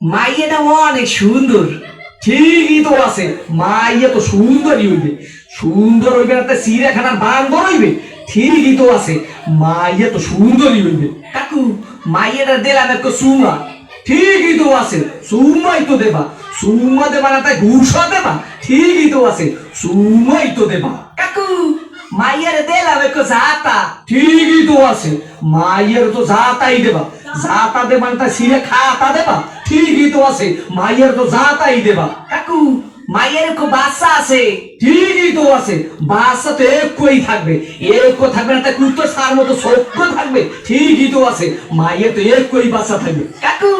মাইয়াটা অনেক সুন্দর। ঠিকই তো আছে, মাইয়া তো সুন্দরই হইবে। সুন্দর হইবে না চিড়িয়াখানার বান্দর হইবে? ঠিকই তো আছে, মাইয়া তো সুন্দরই হইবে। কাকু মাইয়াটা দিলাম একটু সুমা। ঠিকই তো আছে, সুমাই তো দেবা। সুমা দেবা না তাই ঘুষা দেবা? ঠিকই তো আছে, সুমাই তো দেবা। কাকু মাইয়ারে দিলাম একটু জাতা। ঠিকই তো আছে, মাইয়ের তো যাতাই দেবা। যাতা দেবা না তাই সিরে খাতা দেবা? ঠিকই তো আছে, মাইয়ের তো যাতাই দেবা। কাকু মাইয়ার একটু বাচ্চা আছে। ঠিকই তো আছে, বাচ্চা তো একই থাকবে। একই থাকবে না তাই কুত্তর সার মতো সভ্য থাকবে? ঠিকই তো আছে, মাইয়ের তো একই বাচ্চা থাকবে। কাকু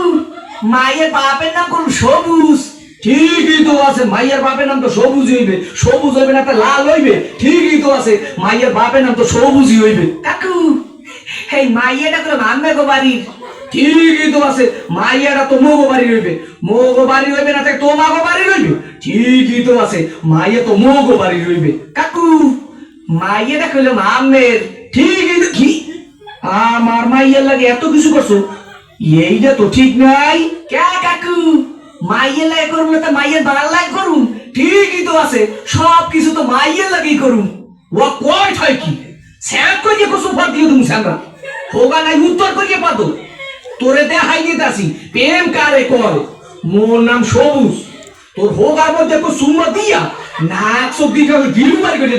মায়ের বাপের নাম কোন সবুজ। ঠিকই তো আছে, মাইয়ের বাপের নাম তো সবুজ হইবে। সবুজ হইবে না তা লাল হইবে? ঠিকই তো আছে, মাইয়ের বাপের নাম তো সবুজই হইবে। কাকু এই মাইয়াটা করে মাম্মে গো বাড়ির। ঠিকই তো আছে, মাইয়াটা তো মোগো বাড়ি রইবে। মোগো বাড়ি রইবে না তাই তোমাগো বাড়ি রইবে? ঠিকই তো আছে, মাইয়া তো মোগো বাড়ি রইবে। কাকু মাইয়াটা কইলো মাম্মের। ঠিকই তো কি, আমার মাইয়ার লাগে এত কিছু করছো? এইটা তো ঠিক নাই। কে কাকু মাইয়ের লাগে করুন না তা মাইয়ের বাড়ার লাগে করুন। ঠিকই তো আছে, সব কিছু তো মাইয়ার লাগেই করুম। ও কয় ছয় কি স্যাপ করিয়ে কসু পাত দিয়ে তুমি স্যামরা হোগা নাই উত্তর করিয়ে পাতো। তোরে দেখাই দিতে আসি প্রেম কারে কর। মোর নাম সবুজ, তোর হোগার মধ্যে সুম্মা দিয়া নাক চোখ দিকে গিলু মারি করে